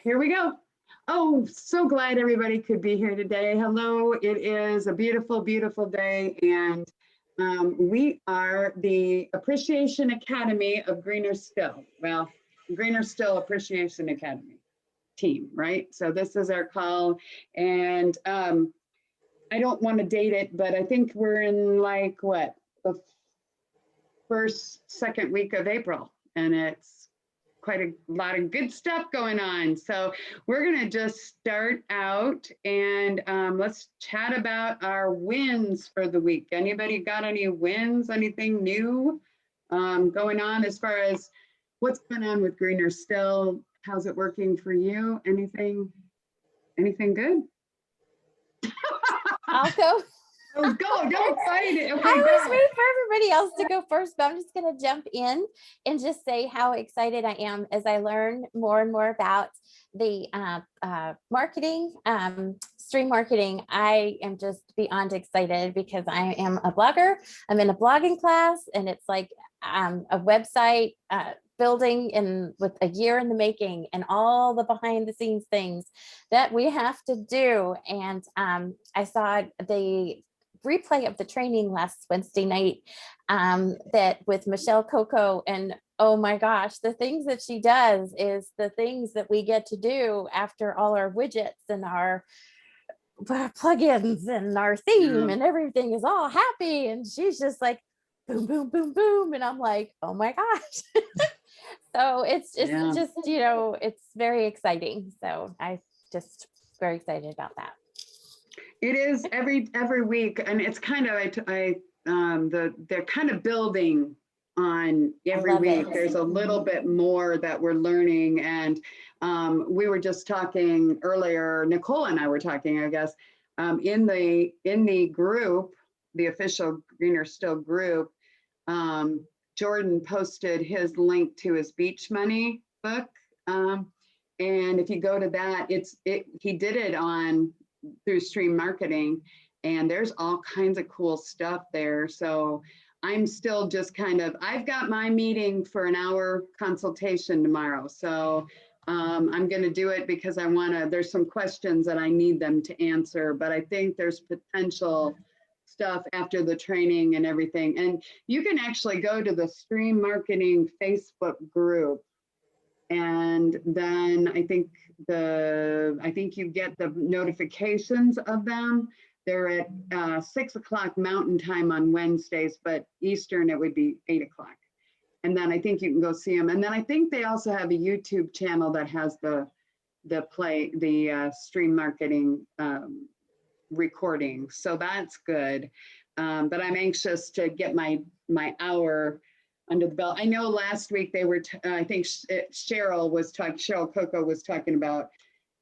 here we go. Oh, so glad everybody could be here today. Hello, it is a beautiful, beautiful day, and we are the Appreciation Academy of Greener Still. Well, Greener Still Appreciation Academy team, right? So this is our call, and I don't want to date it, but I think we're in like what, the second week of April, and it's quite a lot of good stuff going on. So we're going to just start out and let's chat about our wins for the week. Anybody got any wins, anything new going on as far as what's going on with Greener Still? How's it working for you? Anything good? I'll go. Oh, go, don't fight it. Okay, I was waiting for everybody else to go first, but I'm just going to jump in and just say how excited I am as I learn more and more about the marketing, stream marketing. I am just beyond excited because I am a blogger. I'm in a blogging class, and it's like a website building with a year in the making, and all the behind the scenes things that we have to do. And I saw the replay of the training last Wednesday night that with Michelle Coco, and oh my gosh, the things that she does is the things that we get to do after all our widgets and our plugins and our theme and everything is all happy, and she's just like boom, boom, boom, boom, and I'm like, oh my gosh. So it's just it's very exciting. So I just very excited about that. It is every week, and it's kind of they're kind of building on every week. There's a little bit more that we're learning, and we were just talking earlier. Nicole and I were talking, I guess, in the group, the official Greener Still group. Jordan posted his link to his Beach Money book, and if you go to that, he did it through Stream Marketing, and there's all kinds of cool stuff there. So I'm still just I've got my meeting for an hour consultation tomorrow. So I'm going to do it because there's some questions that I need them to answer, but I think there's potential stuff after the training and everything. And you can actually go to the Stream Marketing Facebook group, and then I think you get the notifications of them. They're at 6 o'clock Mountain Time on Wednesdays, but Eastern it would be 8 o'clock. And then I think you can go see them. And then I think they also have a YouTube channel that has the Stream Marketing recording. So that's good. But I'm anxious to get my hour under the belt. I know last week they were, I think Cheryl Coco was talking about,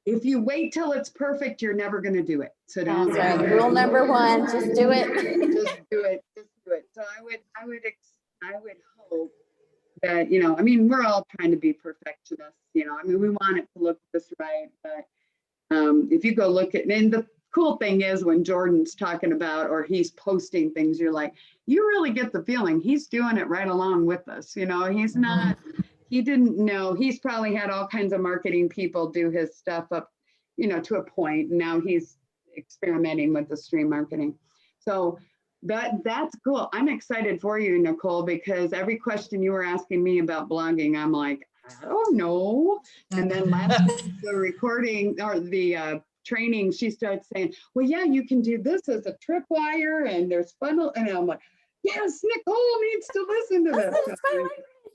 if you wait till it's perfect, you're never going to do it. So don't. That's right. Rule number one, just do it. Just do it. So I would hope that, we're all trying to be perfectionists, we want it to look just right. But if you go look at, and the cool thing is when Jordan's talking about, or he's posting things, you're like, you really get the feeling he's doing it right along with us. He's not, he didn't know, he's probably had all kinds of marketing people do his stuff up, to a point. Now he's experimenting with the Stream Marketing. So that's cool. I'm excited for you, Nicole, because every question you were asking me about blogging, I'm like, I don't know. And then last week, the recording or the training, she starts saying, well, yeah, you can do this as a tripwire, and there's funnel. And I'm like, yes, Nicole needs to listen to this.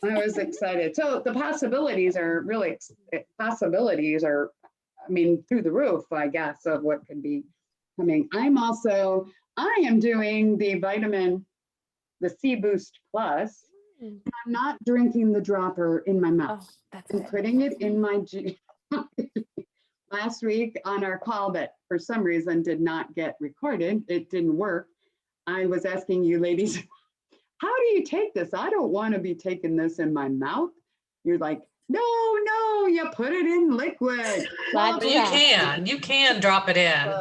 I was excited. So the possibilities are through the roof, I guess, of what could be coming. I am doing the C Boost Plus. I'm not drinking the dropper in my mouth. I'm putting it in my last week on our call that for some reason did not get recorded. It didn't work. I was asking you ladies, how do you take this? I don't want to be taking this in my mouth. You're like, no, you put it in liquid. Well, you can drop it in.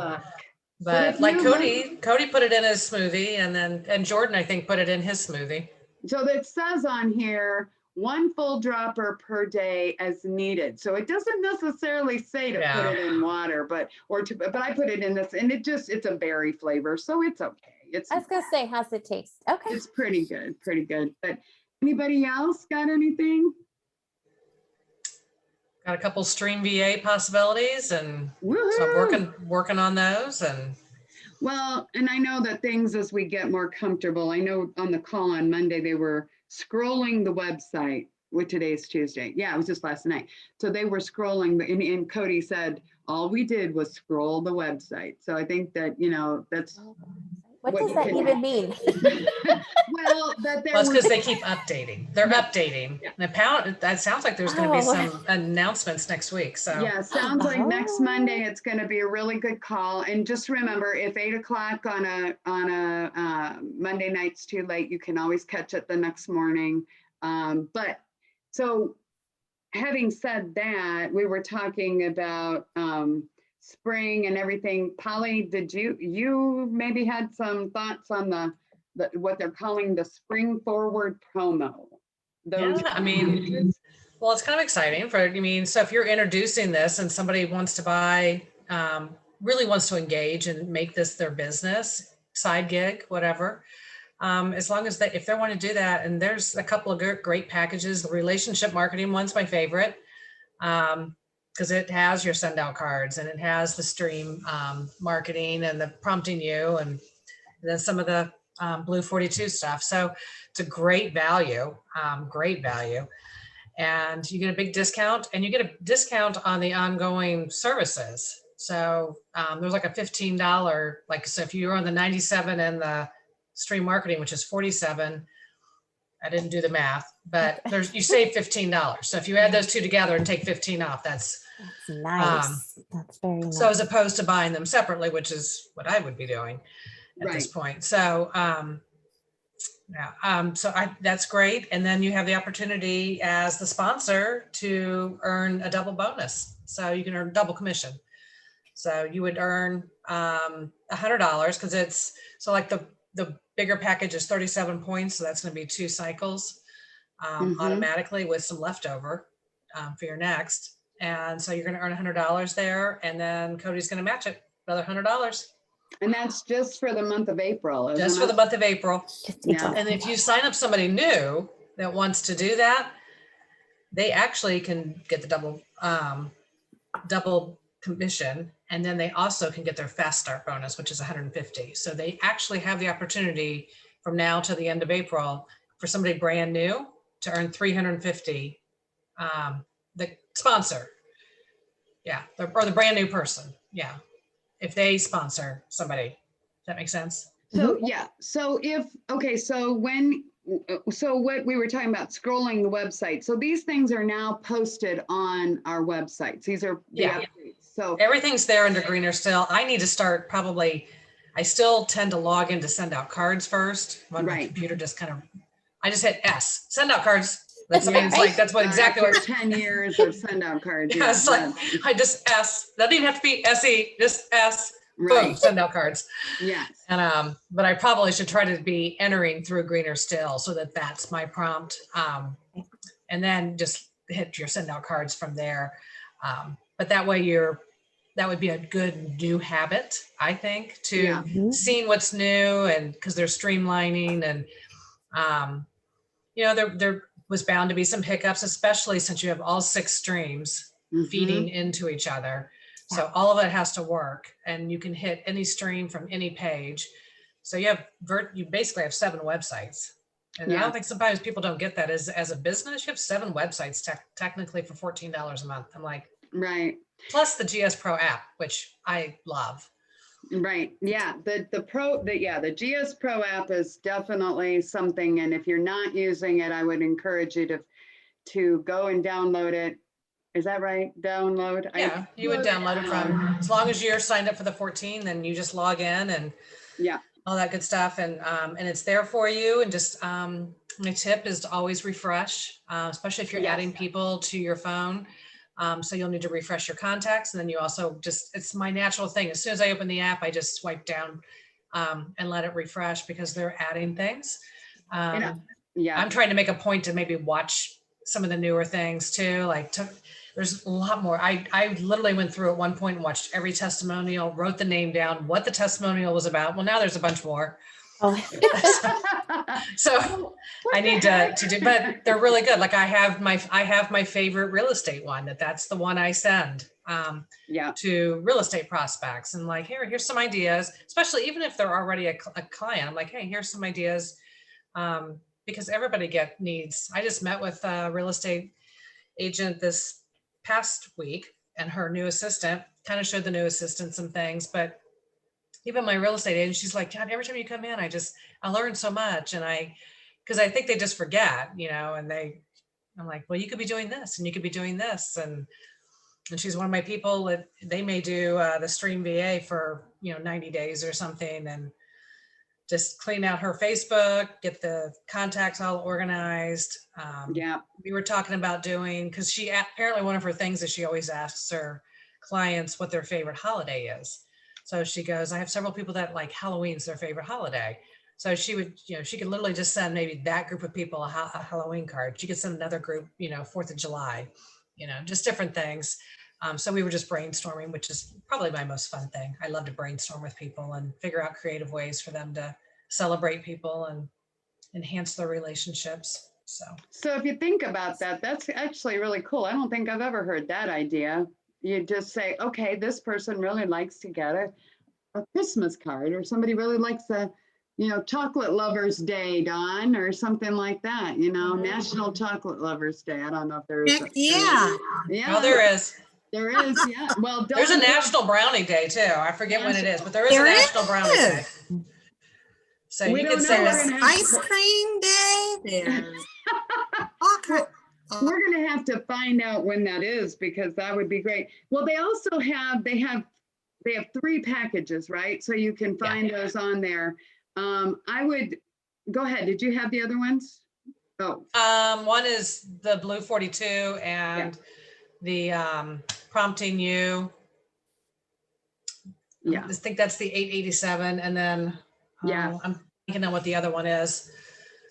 But like Cody put it in his smoothie, and Jordan, I think, put it in his smoothie. So it says on here, one full dropper per day as needed. So it doesn't necessarily say to put it in water, but I put it in this, and it's a berry flavor, so it's okay. I was gonna say, how's it taste? Okay. It's pretty good, pretty good. But anybody else got anything? Got a couple Stream VA possibilities, and so I'm working on those. And well, and I know that things as we get more comfortable, I know on the call on Monday, they were scrolling the website with today's Tuesday. Yeah, it was just last night. So they were scrolling and Cody said, all we did was scroll the website. So I think that, that's. What does that even mean? Well, it's because they keep updating. They're updating. Yeah. That sounds like there's going to be some announcements next week. So yeah, sounds like next Monday it's going to be a really good call. And just remember, if 8:00 on a Monday night's too late, you can always catch it the next morning. But so, having said that, we were talking about spring and everything. Polly, did you maybe had some thoughts on the what they're calling the spring forward promo? Yeah, I mean, well, it's kind of exciting so if you're introducing this and somebody wants to buy, really wants to engage and make this their business, side gig, whatever, as long as if they want to do that, and there's a couple of great packages. The relationship marketing one's my favorite, because it has your send out cards, and it has the stream marketing and the prompting you, and then some of the Blue 42 stuff. So it's a great value, and you get a big discount, and you get a discount on the ongoing services. So there's like a $15, so if you're on the 97 and the stream marketing, which is 47, I didn't do the math, but you save $15. So if you add those two together and take 15 off, that's nice. That's very nice. So as opposed to buying them separately, which is what I would be doing at this point. So that's great. And then you have the opportunity as the sponsor to earn a double bonus. So you can earn double commission. So you would earn $100 because it's like the bigger package is 37 points. So that's going to be 2 cycles automatically with some leftover for your next. And so you're going to earn $100 there. And then Cody's going to match it, another $100. And that's just for the month of April. Just for the month of April. Yeah. And if you sign up somebody new that wants to do that, they actually can get the double commission. And then they also can get their fast start bonus, which is 150. So they actually have the opportunity from now to the end of April for somebody brand new to earn 350. The sponsor. Yeah. Or the brand new person. Yeah. If they sponsor somebody. Does that make sense? So, yeah. So so what we were talking about, scrolling the website. So these things are now posted on our websites. These are the updates. So everything's there under Greener still. I need to start I still tend to log in to send out cards first. When my computer I just hit S, send out cards. That's that's what exactly what 10 years of send out cards. Yeah, it's like I just S. Doesn't even have to be SE, just S. Boom, send out cards. Yes. And but I probably should try to be entering through Greener still so that's my prompt. And then just hit your send out cards from there. But that way that would be a good new habit, I think, to seeing what's new, and because they're streamlining, and there was bound to be some hiccups, especially since you have all 6 streams feeding into each other. So all of it has to work, and you can hit any stream from any page. So you basically have 7 websites. And I don't think sometimes people don't get that as a business, you have 7 websites technically for $14 a month. I'm like, right. Plus the GS Pro app, which I love. Right. Yeah. The GS Pro app is definitely something. And if you're not using it, I would encourage you to go and download it. Is that right? Download? Yeah, you would download it from, as long as you're signed up for the 14, then you just log in and all that good stuff. And it's there for you. And just my tip is to always refresh, especially if you're adding people to your phone. So you'll need to refresh your contacts. And then you also it's my natural thing. As soon as I open the app, I just swipe down and let it refresh because they're adding things. I'm trying to make a point to maybe watch some of the newer things too, like there's a lot more. I literally went through at one point and watched every testimonial, wrote the name down, what the testimonial was about. Well, now there's a bunch more. Oh, So I need to do, but they're really good. Like I have my favorite real estate one that's the one I send Yeah. to real estate prospects and like, here's some ideas, especially even if they're already a client. I'm like, hey, here's some ideas. Because everybody needs. I just met with a real estate agent this past week and her new assistant, kind of showed the new assistant some things, but even my real estate agent, she's like, God, every time you come in, I learn so much. And because I think they just forget, and I'm like, well, you could be doing this and you could be doing this. And she's one of my people that they may do the Stream VA for, 90 days or something, and just clean out her Facebook, get the contacts all organized. Yeah. We were talking about doing, because she apparently one of her things is she always asks her clients what their favorite holiday is. So she goes, I have several people that like Halloween's their favorite holiday. So she would, she could literally just send maybe that group of people a Halloween card. She could send another group, 4th of July, just different things. So we were just brainstorming, which is probably my most fun thing. I love to brainstorm with people and figure out creative ways for them to celebrate people and enhance their relationships. So if you think about that, that's actually really cool. I don't think I've ever heard that idea. You just say, okay, this person really likes to get a Christmas card, or somebody really likes a, Chocolate Lovers Day, Dawn, or something like that, National Chocolate Lovers Day. I don't know if there is. Yeah. Yeah. oh, there is. There is, yeah. Well, There's a Dawn, National Brownie Day too. I forget when it is, but there is a There National Brownie Day. is. So We you don't could know. say We're There's gonna have ice to- cream day. There's all kinds. We're going to have to find out when that is, because that would be great. Well, they also have 3 packages, right? So you can find those on there. I would go ahead. Did you have the other ones? Oh, one is the Blue 42 and the Prompting You. yeah. I think that's the 887. And then Yeah. I'm thinking of what the other one is.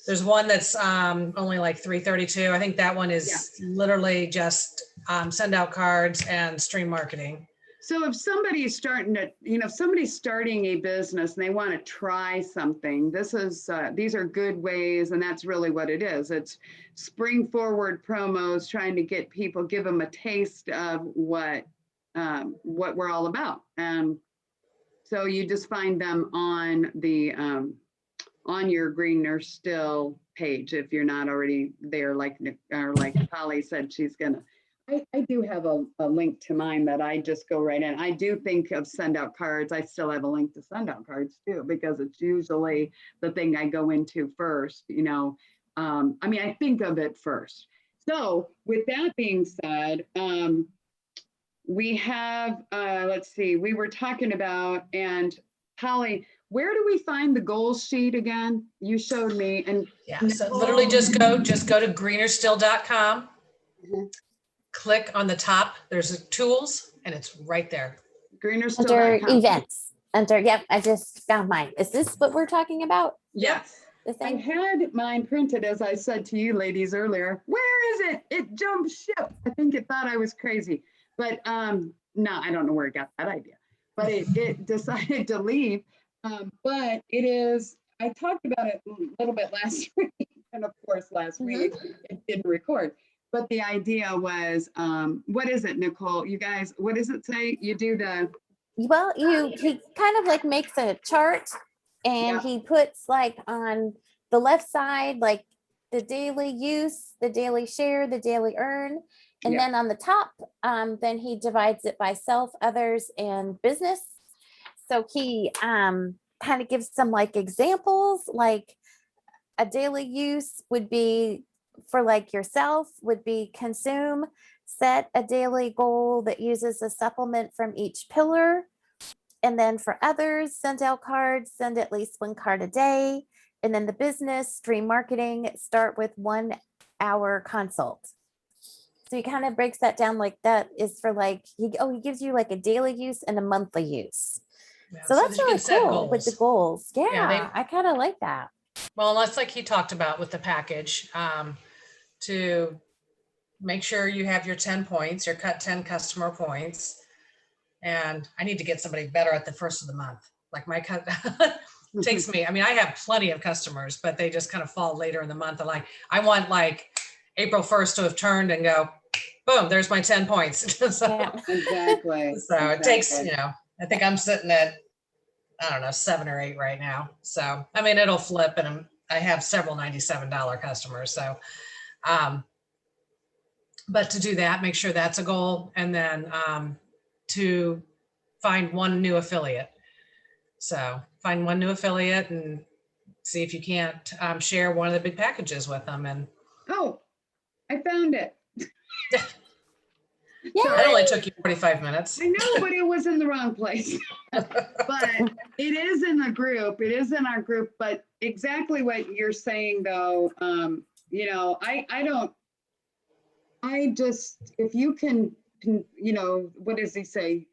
There's one that's only like 332. I think that one is literally just send out cards and stream marketing. So if somebody's starting to, if somebody's starting a business and they want to try something, these are good ways, and that's really what it is. It's spring forward promos, trying to get people, give them a taste of what we're all about. So you just find them on the on your Green Nurse Still page if you're not already there. Like Holly said, she's gonna. I do have a link to mine that I just go right in. I do think of send out cards. I still have a link to send out cards too, because it's usually the thing I go into first, I think of it first. So with that being said, we have, let's see, we were talking about, and Holly, where do we find the goals sheet again? You showed me, and So literally just go to greenerstill.com. Mhm. Click on the top, there's tools, and it's right there. under greenerstill.com. events, I just found mine. Is this what we're talking about? Yes. The I same? had mine printed, as I said to you ladies earlier. Where is it? It jumped ship. I think it thought I was crazy. But no, I don't know where it got that idea. But it decided to leave. But it is, I talked about it a little bit last week. And of course, last week it didn't record. But the idea was, what is it, Nicole? You guys, what does it say? You do the, Well, he kind of like makes a chart, and Yeah. he puts like on the left side, like the daily use, the daily share, the daily earn. And Yeah. then on the top, then he divides it by self, others, and business. So he kind of gives some like examples, like a daily use would be for like yourself would be consume, set a daily goal that uses a supplement from each pillar. And then for others, send out cards, send at least 1 card a day. And then the business, stream marketing, start with 1 hour consult. So he kind of breaks that down, like that is for like, he gives you like a daily use and a monthly use. Yeah, So that's that you really can set cool with the goals. Yeah, Yeah, I kind of like that. Well, that's like he talked about with the package, to make sure you have your 10 points, your cut 10 customer points. And I need to get somebody better at the first of the month. Like my cut takes me, I mean, I have plenty of customers, but they just kind of fall later in the month. And like, I want like April 1st to have turned and go, boom, there's my 10 points. So, Yeah. Exactly. so it takes, exactly. I think I'm sitting at, I don't know, 7 or 8 right now. So, I mean, it'll flip and I have several $97 customers. So, but to do that, make sure that's a goal. And then to find one new affiliate. So find one new affiliate and see if you can't share one of the big packages with them. And Oh, I found it. that only took you 45 minutes. I know, but it was in the wrong place. But it is in the group. It is in our group. But exactly what you're saying, though, I just, if you can, what does he say?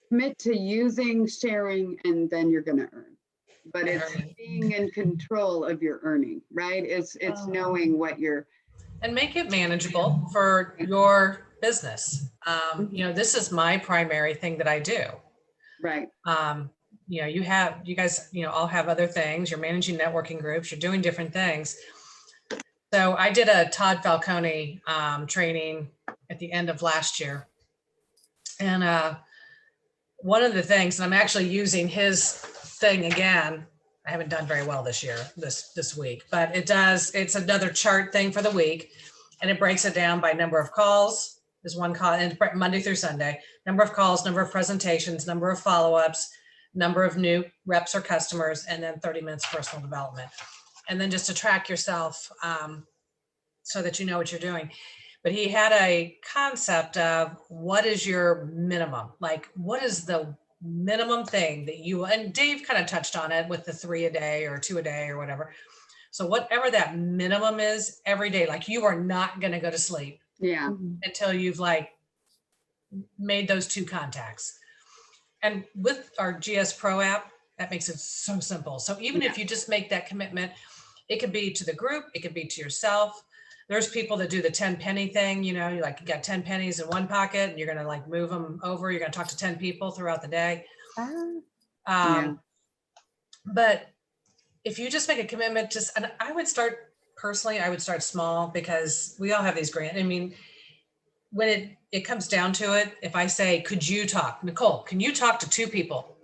Commit to using, sharing, and then you're going to earn. But it's Earning. being in control of your earning, right? It's knowing what you're. And make it manageable for your business. This is my primary thing that I do. Right. You guys, all have other things. You're managing networking groups. You're doing different things. So I did a Todd Falcone training at the end of last year. And one of the things, and I'm actually using his thing again. I haven't done very well this year, this week, but it's another chart thing for the week. And it breaks it down by number of calls is one call, and Monday through Sunday, number of calls, number of presentations, number of follow-ups, number of new reps or customers, and then 30 minutes personal development. And then just to track yourself so that you know what you're doing. But he had a concept of what is your minimum? Like, what is the minimum thing that you, and Dave kind of touched on it with the 3 a day or 2 a day or whatever. So whatever that minimum is every day, like you are not going to go to sleep Yeah. until you've like made those 2 contacts. And with our GS Pro app, that makes it so simple. So even if you just make that commitment, it could be to the group, it could be to yourself. There's people that do the 10 penny thing, you got 10 pennies in one pocket and you're going to like move them over. You're going to talk to 10 people throughout the day. But if you just make a commitment, and I would start small because we all have these grants. I mean, when it comes down to it, if I say, could you talk, Nicole, can you talk to 2 people?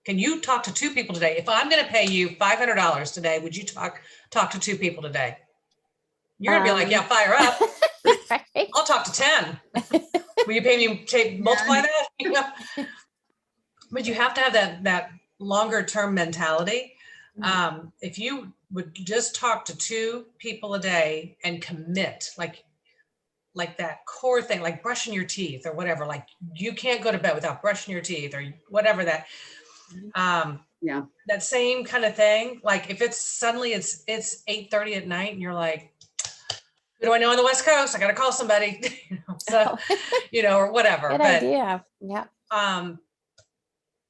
Can you talk to 2 people today? If I'm going to pay you $500 today, would you talk to 2 people today? You're going to be like, yeah, fire up. Right. I'll talk to 10. Will you pay me, multiply that? But you have to have that longer term mentality. If you would just talk to 2 people a day and commit, like that core thing, like brushing your teeth or whatever, like you can't go to bed without brushing your teeth or whatever that, that same kind of thing. Like if it's suddenly it's 8:30 at night and you're like, who do I know on the West Coast? I got to call somebody, or whatever. Good idea. Yeah. And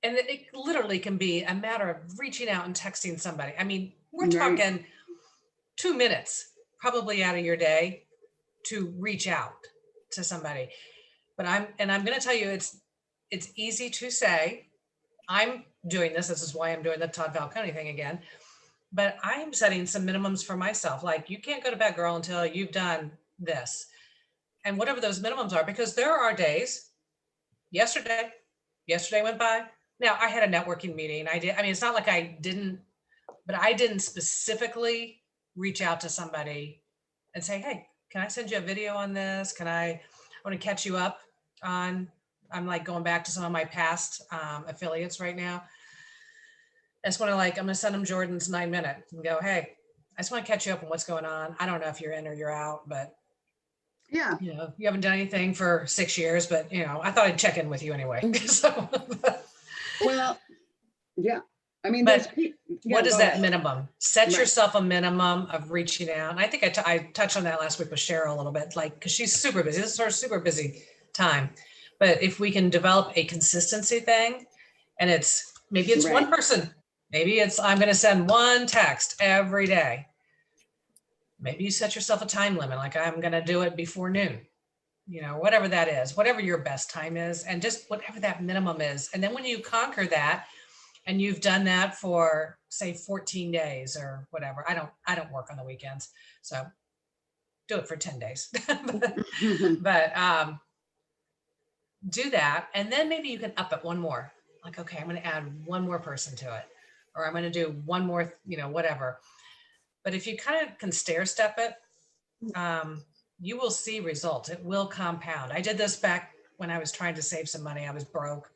it literally can be a matter of reaching out and texting somebody. I mean, we're talking 2 minutes probably out of your day to reach out to somebody. But I'm going to tell you, it's easy to say, I'm doing this. This is why I'm doing the Todd Falcone thing again. But I am setting some minimums for myself. Like, you can't go to bed, girl, until you've done this. And whatever those minimums are, because there are days, yesterday went by. Now I had a networking meeting. It's not like I didn't specifically reach out to somebody and say, hey, can I send you a video on this? I want to catch you up on, I'm like going back to some of my past affiliates right now. I just want to I'm going to send them Jordan's 9 minute and go, hey, I just want to catch you up on what's going on. I don't know if you're in or you're out, but you haven't done anything for 6 years, but I thought I'd check in with you anyway. So, well, yeah. I mean, but what is that minimum? Set yourself a minimum of reaching out. And I think I touched on that last week with Cheryl a little bit, because she's super busy. This is her super busy time. But if we can develop a consistency thing, and maybe it's one person, maybe it's, I'm going to send 1 text every day. Maybe you set yourself a time limit, like I'm going to do it before noon. whatever that is, whatever your best time is, and just whatever that minimum is. And then when you conquer that and you've done that for say 14 days or whatever, I don't work on the weekends. So do it for 10 days, but do that. And then maybe you can up it one more, like, okay, I'm going to add one more person to it, or I'm going to do one more, whatever. But if you kind of can stair step it, you will see results. It will compound. I did this back when I was trying to save some money. I was broke,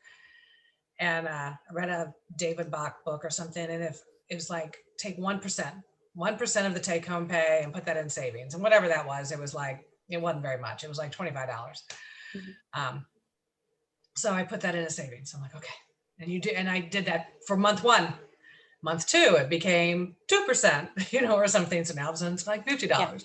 and I read a David Bach book or something. And if it was like, take 1% of the take home pay and put that in savings, and whatever that was, it wasn't very much. It was like $25. So I put that in a savings. I'm like, okay. And I did that for month 1. Month 2, it became 2%, or something. So now it's like $50. Yeah.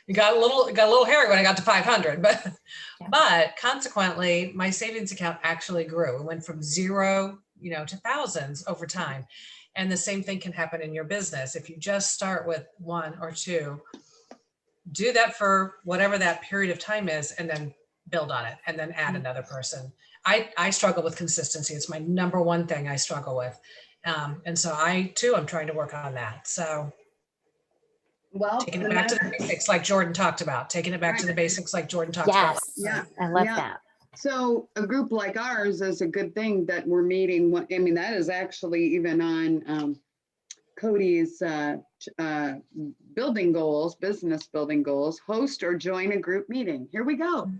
It got a little hairy when I got to 500, but consequently, my savings account actually grew. It went from 0, to thousands over time. And the same thing can happen in your business. If you just start with 1 or 2, do that for whatever that period of time is, and then build on it, and then add another person. I struggle with consistency. It's my number one thing I struggle with. And so I too, I'm trying to work on that. So taking it back to the basics, like Jordan talked about, taking it back to the basics, like Jordan talked about. Yes, I love that. So a group like ours is a good thing that we're meeting. I mean, that is actually even on Cody's building goals, business building goals, host or join a group meeting. Here we go.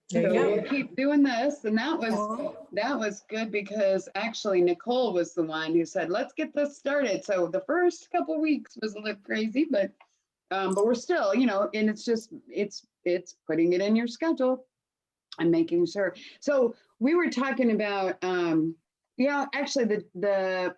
There you go. We'll keep doing this. And that was good, because actually Nicole was the one who said, let's get this started. So the first couple of weeks was a little crazy, but we're still, and it's putting it in your schedule and making sure. So we were talking about, actually the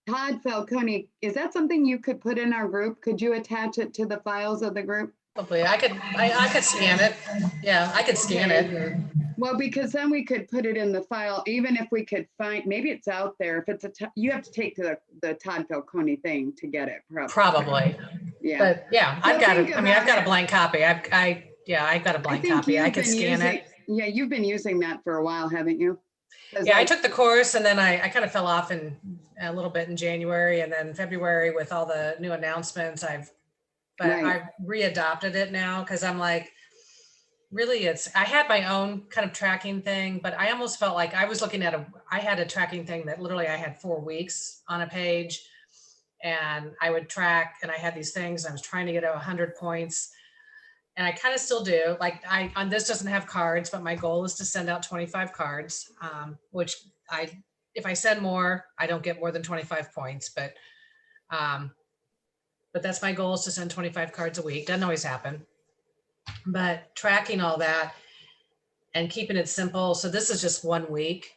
Todd Falcone, is that something you could put in our group? Could you attach it to the files of the group? Probably. I could scan it. Yeah, I could scan it. Well, because then we could put it in the file, even if we could find, maybe it's out there. If it's you have to take to the Todd Falcone thing to get it. Probably. Yeah. But yeah, I've got it. I mean, I've got a blank copy. I've got a blank copy. I can scan it. Yeah, you've been using that for a while, haven't you? Yeah, I took the course, and then I kind of fell off in a little bit in January, and then February with all the new announcements. I've readopted it now, because I'm like, really, I had my own kind of tracking thing, but I almost felt like I was looking at I had a tracking thing that literally I had 4 weeks on a page, and I would track, and I had these things. I was trying to get 100 points. And I kind of still do. Like on this doesn't have cards, but my goal is to send out 25 cards, which if I send more, I don't get more than 25 points, but that's my goal, is to send 25 cards a week. Doesn't always happen, but tracking all that and keeping it simple. So this is just 1 week.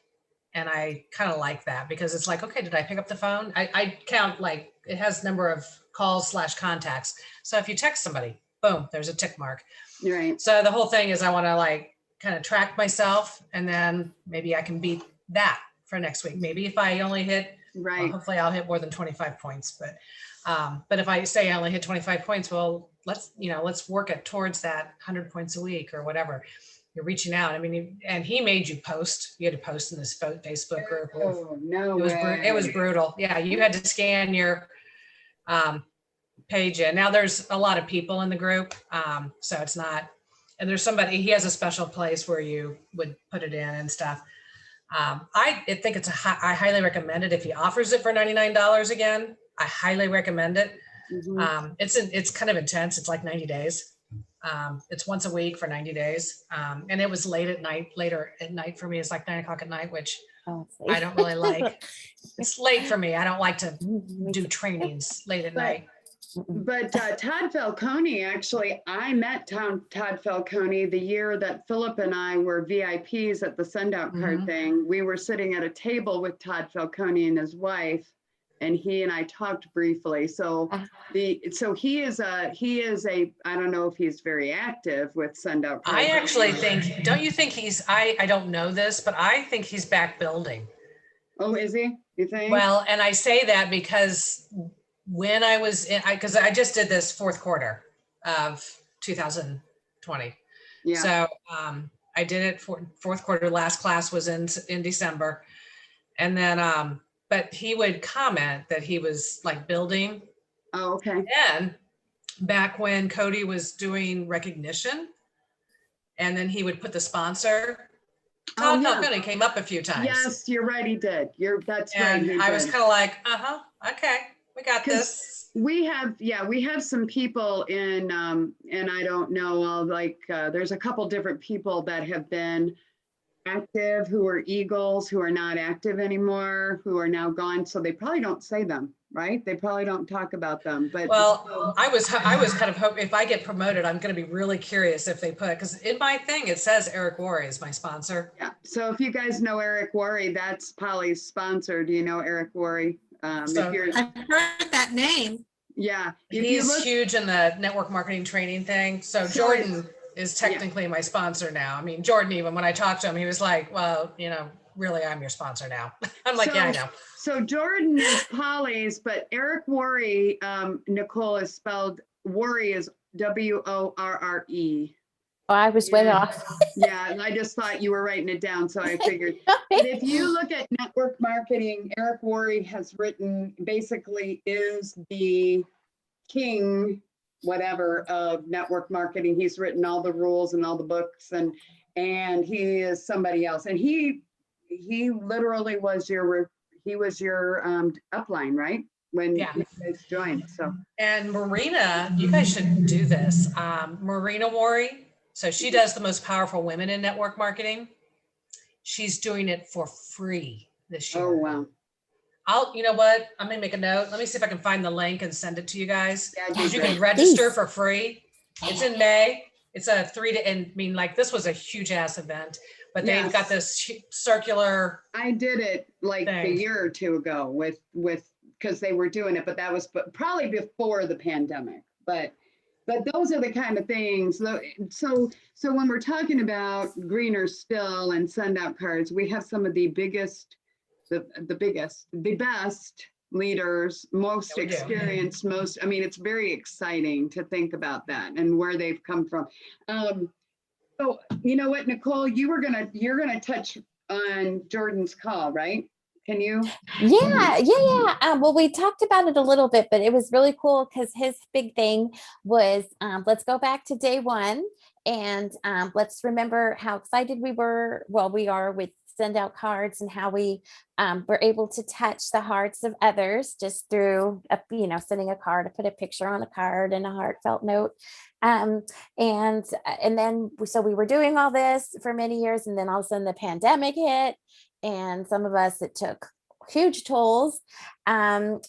And I kind of like that, because it's like, okay, did I pick up the phone? I count, like, it has number of calls / contacts. So if you text somebody, boom, there's a tick mark. Right. So the whole thing is, I want to like kind of track myself, and then maybe I can beat that for next week. Maybe if I only hit, well, hopefully I'll hit more than 25 points. But if I say I only hit 25 points, well, let's work it towards that 100 points a week or whatever. You're reaching out. I mean, and he made you post. You had to post in this Facebook group. Oh, no way. It was brutal. Yeah, you had to scan your page in. Now there's a lot of people in the group, so it's not, and there's somebody, he has a special place where you would put it in and stuff. I think I highly recommend it. If he offers it for $99 again, I highly recommend it. Mm-hmm. It's kind of intense. It's like 90 days. It's once a week for 90 days. And it was later at night for me. It's like 9 o'clock at night, which I don't really like. It's late for me. I don't like to do trainings late at night. But Todd Falcone, actually, I met Todd Falcone the year that Philip and I were VIPs at the Sundown Card thing. We were sitting at a table with Todd Falcone and his wife, and he and I talked briefly. So he is a I don't know if he's very active with Sundown Card. I actually think, don't you think I don't know this, but I think he's back building. Oh, is he? You think? Well, and I say that because when I was in, because I just did this fourth quarter, of 2020. Yeah. So I did it for fourth quarter. Last class was in December. And then, but he would comment that he was like building. Oh, okay. And back when Cody was doing recognition, and then he would put the sponsor. Oh, Todd yeah. Falcone came up a few times. Yes, you're right. He did. That's right. And he I was did. kind of like, okay, we got 'Cause this. we have some people in, and I don't know, there's a couple different people that have been active, who are Eagles, who are not active anymore, who are now gone. So they probably don't say them, right? They probably don't talk about them, but. Well, I was kind of hoping if I get promoted, I'm going to be really curious if they put, because in my thing, it says Eric Worre is my sponsor. Yeah. So if you guys know Eric Worre, that's Polly's sponsor. Do you know Eric Worre? So- If you're, I've heard that name. yeah. If you He's look, huge in the network marketing training thing. So So Jordan is technically my sponsor now. I mean, Jordan, even when I talked to him, he was like, well, really, I'm your sponsor now. I'm like, yeah, I know. So Jordan is Polly's, but Eric Worre, Nicole, is spelled, Worre is Worre. Oh, I was way Yeah. off. Yeah, and I just thought you were writing it down, so I figured. But if you look at network marketing, Eric Worre has written, basically is the king, whatever, of network marketing. He's written all the rules and all the books, and he is somebody else. And he literally was your upline, right? When Yeah. you guys joined, so. And Marina, you guys should do this. Marina Worre. So she does the most powerful women in network marketing. She's doing it for free this year. Oh, wow. You know what? I'm gonna make a note. Let me see if I can find the link and send it to you guys. Yeah, Because you great. can register Please. for free. It's in May. It's a 3 to, and I mean, like, this was a huge ass event, but they've Yes. got this circular. I did it like a Thanks. year or two ago with, because they were doing it, but that was probably before the pandemic. But those are the kind of things. So when we're talking about Greener Still and send out cards, we have some of the biggest, the best leaders, most Yeah, we do. experienced, I mean, it's very exciting to think about that and where they've come from. So you know what, Nicole, you're gonna touch on Jordan's call, right? Can you? Yeah. Well, we talked about it a little bit, but it was really cool because his big thing was let's go back to day one and let's remember how excited we were. Well, we are with send out cards and how we were able to touch the hearts of others just through sending a card, to put a picture on a card and a heartfelt note. And then so we were doing all this for many years, and then all of a sudden the pandemic hit, and some of us it took huge tolls. And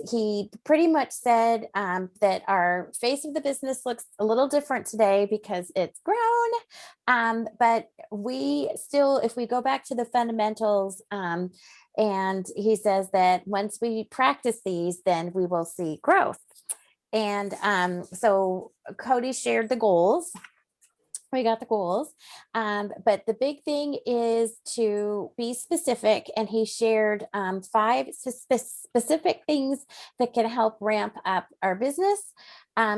he pretty much said that our face of the business looks a little different today because it's grown. But we still, if we go back to the fundamentals, and he says that once we practice these, then we will see growth. And so Cody shared the goals. We got the goals. But the big thing is to be specific. And he shared 5 specific things that can help ramp up our business.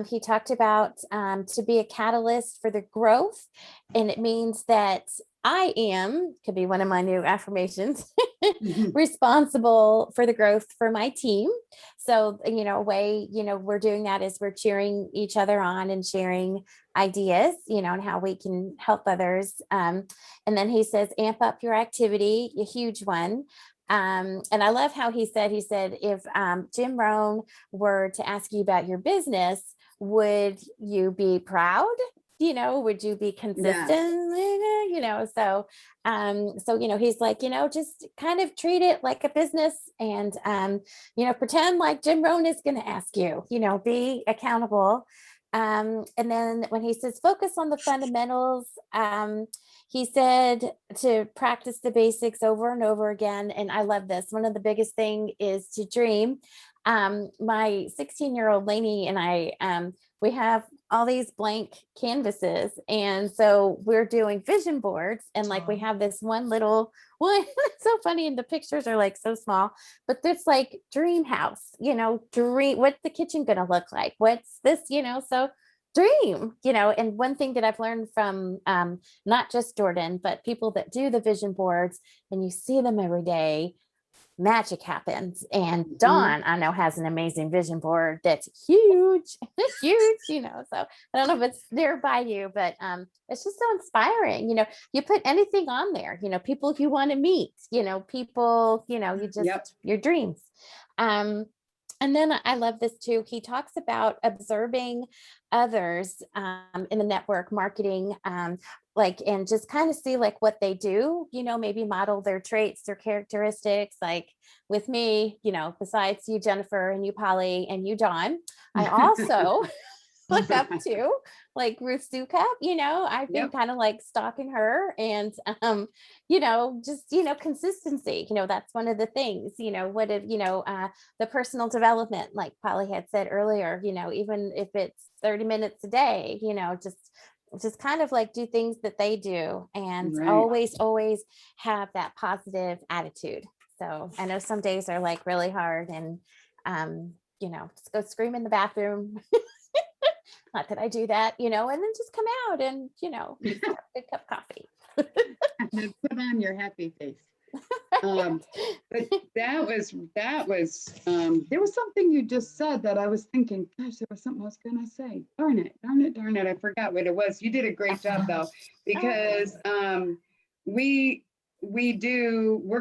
He talked about to be a catalyst for the growth. And it means that I could be one of my new affirmations, responsible for the growth for my team. So, a way, we're doing that is we're cheering each other on and sharing ideas, and how we can help others. And then he says, amp up your activity, a huge one. And I love how he said, if Jim Rohn were to ask you about your business, would you be proud? Would you be consistent? So he's like, just kind of treat it like a business and, pretend like Jim Rohn is going to ask you, be accountable. And then when he says focus on the fundamentals, he said to practice the basics over and over again. And I love this. One of the biggest thing is to dream. My 16-year-old Lainey and I, we have all these blank canvases. And so we're doing vision boards, and like we have this one little one. It's so funny. And the pictures are like so small, but there's like dream house, dream, what's the kitchen going to look like? What's this, so dream, and one thing that I've learned from not just Jordan, but people that do the vision boards and you see them every day, magic happens. And Dawn, I know, has an amazing vision board that's huge, huge, so I don't know if it's nearby you, but it's just so inspiring. You put anything on there, people you want to meet, people, you just, Yep. your dreams. And then I love this too. He talks about observing others in the network marketing, and just kind of see like what they do, maybe model their traits, their characteristics. Like with me, besides you, Jennifer, and you, Polly, and you, Dawn, I also look up to like Ruth Sukup. I've been Yep. kind of like stalking her, and just consistency, that's one of the things, what if the personal development, like Polly had said earlier, even if it's 30 minutes a day, just kind of like do things that they do, and Right. always have that positive attitude. So I know some days are like really hard, and just go scream in the bathroom. Not that I do that, and then just come out and, have a good cup of coffee. And put on your happy face. But that was, there was something you just said that I was thinking, gosh, there was something I was gonna say. Darn it. I forgot what it was. You did a great job though, because we're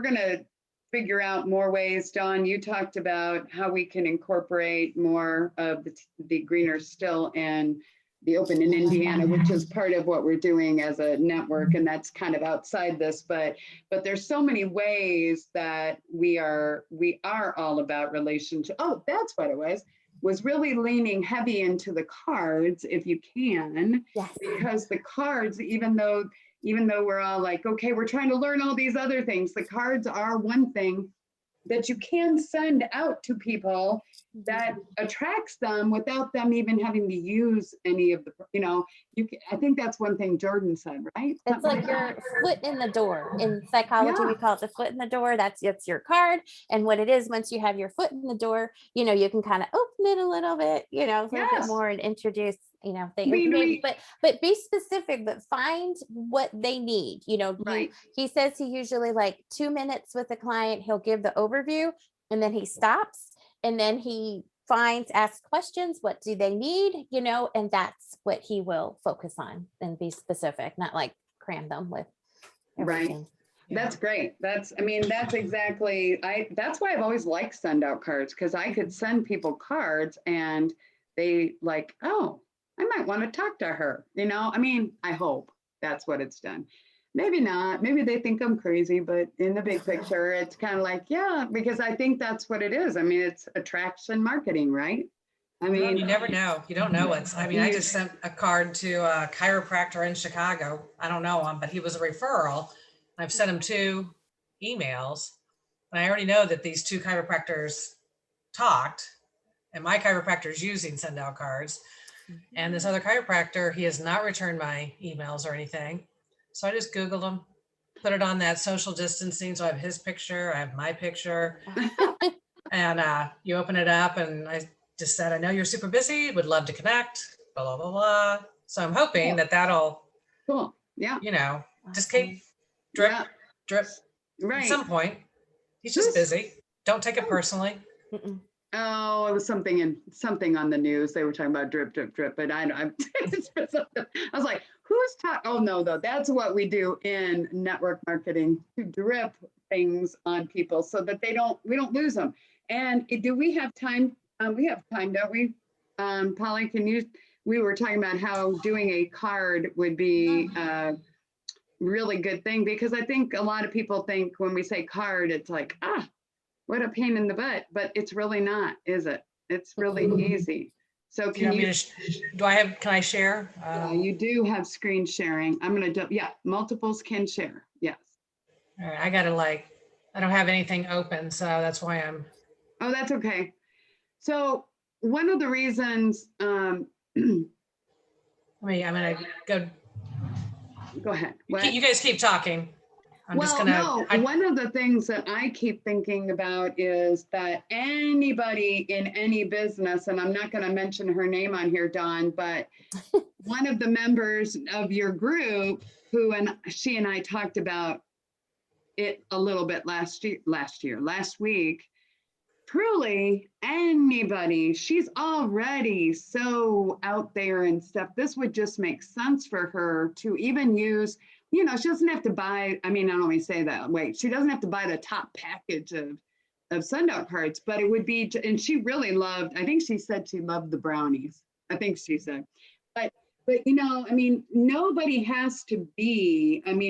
gonna figure out more ways. Dawn, you talked about how we can incorporate more of the Greener Still and the Open in Indiana, which is part of what we're doing as a network, and that's kind of outside this, but there's so many ways that we are all about relationship. Oh, that's what it was really leaning heavy into the cards, if you can. Yes. Because the cards, even though we're all like, okay, we're trying to learn all these other things, the cards are one thing that you can send out to people that attracts them without them even having to use any of the, I think that's one thing Jordan said, right? It's like your foot in the door. In psychology, we call it the foot in the door. It's your card. And what it is, once you have your foot in the door, you can kind of open it a little bit, a little bit more, and introduce, things. But be specific, but find what they need. Right. He says he usually like 2 minutes with a client, he'll give the overview, and then he stops, and then he asks questions. What do they need? And that's what he will focus on, and be specific, not like cram them with everything. Right. That's great. That's exactly, that's why I've always liked send out cards, because I could send people cards and they like, oh, I might want to talk to her. I hope that's what it's done. Maybe not. Maybe they think I'm crazy, but in the big picture, it's kind of like, yeah, because I think that's what it is. It's attraction marketing, right? You never know. You don't know I just sent a card to a chiropractor in Chicago. I don't know him, but he was a referral. I've sent him 2 emails, and I already know that these 2 chiropractors talked, and my chiropractor is using send out cards. And this other chiropractor, he has not returned my emails or anything. So I just Googled him, put it on that social distancing. So I have his picture, I have my picture, and you open it up, and I just said, I know you're super busy, would love to connect, blah, blah, blah, blah. So I'm hoping that'll, cool. Yeah. Just keep drip. Right. At some point, he's just busy. Don't take it personally. Oh, it was something on the news. They were talking about drip, but I was like, who's talking? Oh no, though, that's what we do in network marketing, to drip things on people so that we don't lose them. And do we have time? We have time, don't we? Polly, we were talking about how doing a card would be a really good thing, because I think a lot of people think when we say card, it's like, what a pain in the butt, but it's really not, is it? It's really easy. So can I share? You do have screen sharing. I'm going to multiples can share. Yes. All right. I don't have anything open, so that's why Oh, that's okay. So one of the reasons, I'm going to go. Go ahead. You guys keep talking. I'm just Well, gonna, no, one of the things that I keep thinking about is that anybody in any business, and I'm not going to mention her name on here, Dawn, but one of the members of your group who and she and I talked about it a little bit last week. Truly, anybody, she's already so out there and stuff. This would just make sense for her to even use, she doesn't have to buy, I don't always say that, wait, she doesn't have to buy the top package of Sundown cards, but it would be, and she really loved, I think she said she loved the brownies. I think she said, but nobody has to be, I've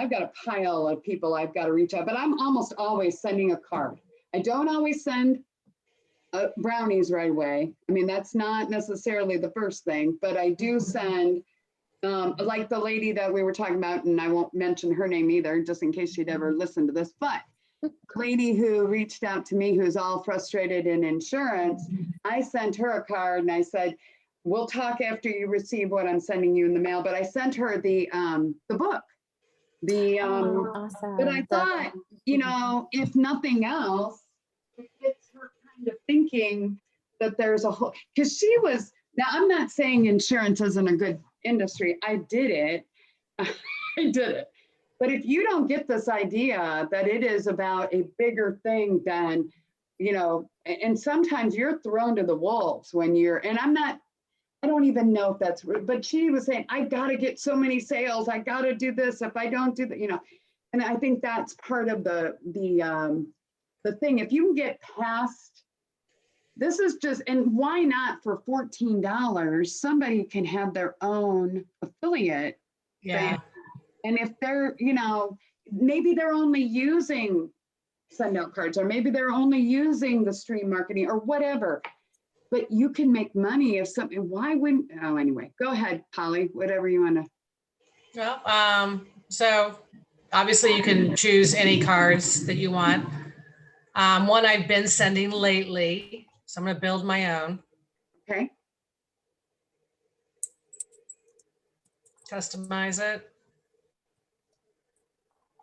got a pile of people I've got to reach out, but I'm almost always sending a card. I don't always send brownies right away. That's not necessarily the first thing, but I do send, like the lady that we were talking about, and I won't mention her name either, just in case she'd ever listen to this, but the lady who reached out to me, who's all frustrated in insurance, I sent her a card and I said, we'll talk after you receive what I'm sending you in the mail, but I sent her the book. Awesome. But I thought, if nothing else, it gets her kind of thinking that there's a whole, because she was, now I'm not saying insurance isn't a good industry. I did it. I did it. But if you don't get this idea that it is about a bigger thing than, and sometimes you're thrown to the wolves when I don't even know if that's, but she was saying, I got to get so many sales. I got to do this. If I don't do that, and I think that's part of the thing. If you can get past, this is just, and why not for $14, somebody can have their own affiliate. yeah. Thing. And if they're, maybe they're only using Sundown cards, or maybe they're only using the stream marketing or whatever. But you can make money if something, why wouldn't, anyway, go ahead, Polly, whatever you want to. Well, so obviously you can choose any cards that you want. One I've been sending lately, so I'm going to build my own. Okay. Customize it.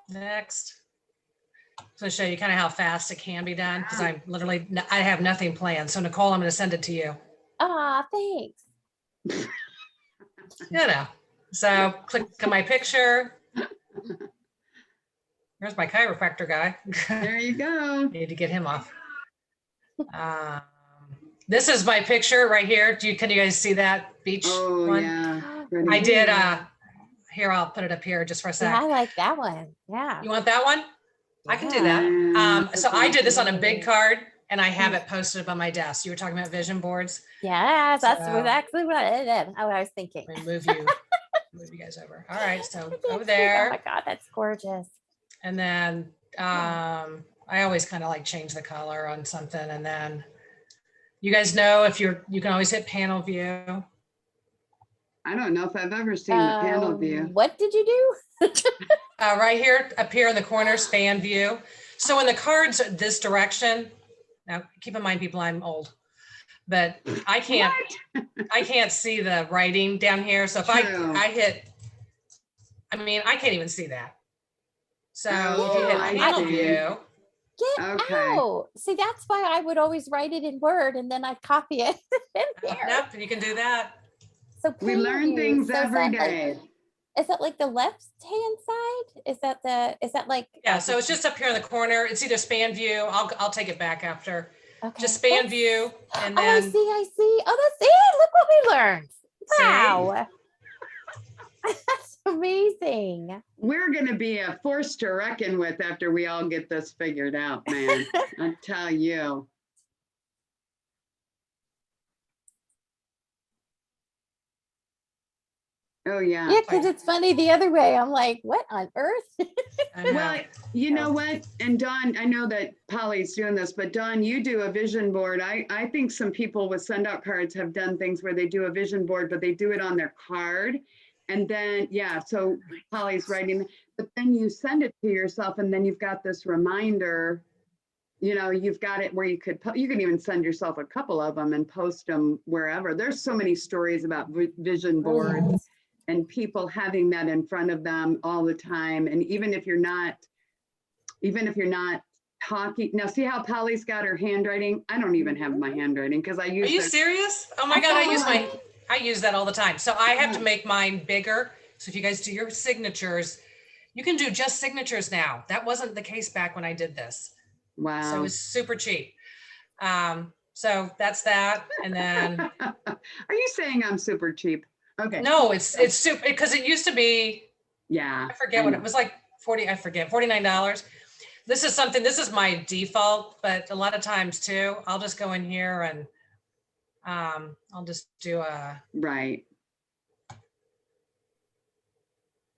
Next. So show you kind of how fast it can be done, because I have nothing planned. So Nicole, I'm going to send it to you. Thanks. So click on my picture. There's my chiropractor guy. There you go. Need to get him off. This is my picture right here. Can you guys see that beach one? Yeah. I did. Here, I'll put it up here just for a sec. Yeah, I like that one. Yeah. You want that one? I can do that. So I did this on a big card and I have it posted up on my desk. You were talking about vision boards. Yes, that's So- exactly what I was thinking. Let me move you guys over. All right, so over Oh my there. God, that's gorgeous. And then I always kind of like change the color on something. And then you guys know if you can always hit panel view. I don't know if I've ever seen the panel view. What did you do? Right here, up here in the corner, span view. So when the cards are this direction, now keep in mind, people, I'm old, but I can't see the writing down here. So if True. I hit, I can't even see that. So if you Oh, I hit panel see. view, Get Okay. out. See, that's why I would always write it in Word and then I'd copy it in here. yep, you can do that. So We panel learn view. things So is every that like- day. Is that like the left hand side? Is that like? Yeah, so it's just up here in the corner. It's either span view. I'll take it back after. Okay. Just span That's- view, and Oh, I then see. Oh, that's it. Look what we learned. See? Wow. That's amazing. We're going to be a force to reckon with after we all get this figured out, man. I tell you. Oh, yeah. Yeah, because it's funny the other way. I'm like, what on earth? I know. Well, you know what? And Dawn, I know that Polly's doing this, but Dawn, you do a vision board. I think some people with send out cards have done things where they do a vision board, but they do it on their card. And then, yeah, so Polly's writing, but then you send it to yourself and then you've got this reminder, you've got it where you can even send yourself a couple of them and post them wherever. There's so many stories about vision boards. and people having that in front of them all the time. And even if you're not talking, now see how Polly's got her handwriting? I don't even have my handwriting because I Are use you this. serious? Oh my God, I use that all the time. So I have to make mine bigger. So if you guys do your signatures, you can do just signatures now. That wasn't the case back when I did this. So it Wow. was super cheap. So that's that. And then, Are you saying I'm super cheap? Okay. no, it's super, because it used to be, Yeah. I forget what it was, like $49. This is my default, but a lot of times too, I'll just go in here and I'll just do a, Right.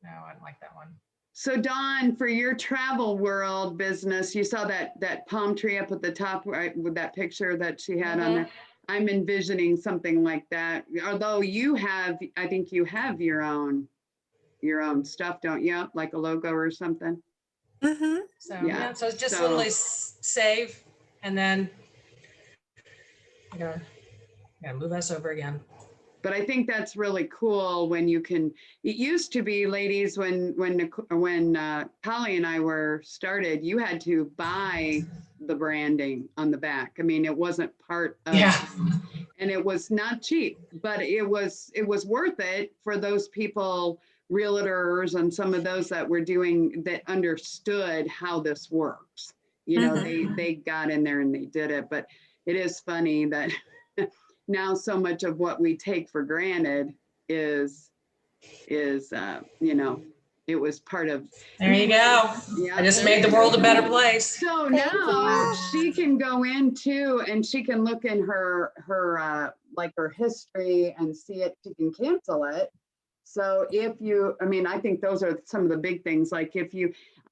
no, I don't like that one. So Dawn, for your travel world business, you saw that palm tree up at the top, right, with that picture that she had on there. I'm envisioning something like that. Although I think you have your own stuff, don't you? Like a logo or something. Mm-hmm. So Yeah, yeah, so it's just so- literally save, and then I gotta move us over again. But I think that's really cool when you can. It used to be, ladies, when Polly and I were started, you had to buy the branding on the back. I mean, it wasn't part of. Yeah. And it was not cheap, but it was worth it for those people, realtors and some of those that understood how this works. You know, they got in there and they did it. But it is funny that now so much of what we take for granted is it was part of. There you go. Yeah, I just made the world a better place. So Thank now you. she can go in too, and she can look in her history and see it. She can cancel it. So I think those are some of the big things. Like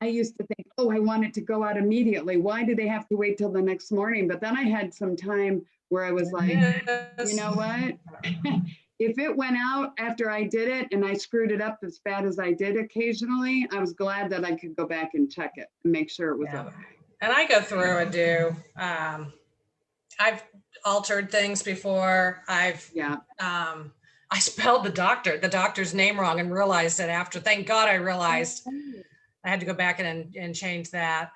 I used to think, oh, I want it to go out immediately. Why do they have to wait till the next morning? But then I had some time where I was like, Yes. you know what? If it went out after I did it and I screwed it up as bad as I did occasionally, I was glad that I could go back and check it and make sure it was Yeah. okay. And I go through and do, I've altered things before. Yeah. I spelled the doctor's name wrong and realized it after. Thank God I realized I had to go back and change that.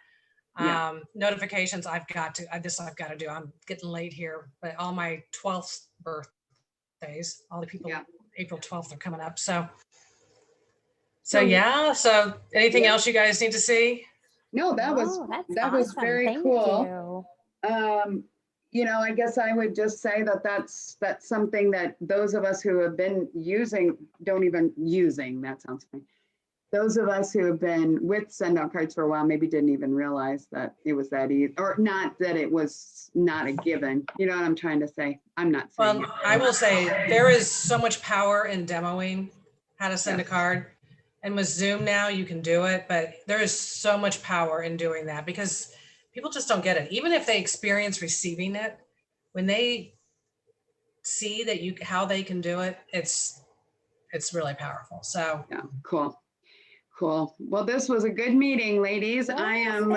Yeah. Notifications, I've got to do. I'm getting late here, but all my 12th birthdays, all the people, Yeah. April 12th are coming up. So So- yeah. So anything else you guys need to see? No, that was awesome. very Thank cool. you. I guess I would just say that's something that those of us who have been that sounds funny. Those of us who have been with Send Out Cards for a while maybe didn't even realize that it was that easy, or not that it was not a given. You know what I'm trying to say? I'm not saying Well, I will say there is so much power in demoing how to send a card. And with Zoom now, you can do it, but there is so much power in doing that because people just don't get it. Even if they experience receiving it, when they see that how they can do it, it's really powerful. So Yeah, cool. Well, this was a good meeting, ladies. Yes, I'm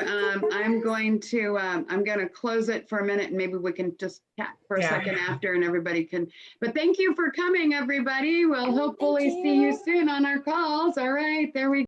going to close it for a minute and maybe we can just chat for a Yeah. second after and everybody can, but thank you for coming, everybody. We'll Thank hopefully see you you. soon on our calls. All right, there we go.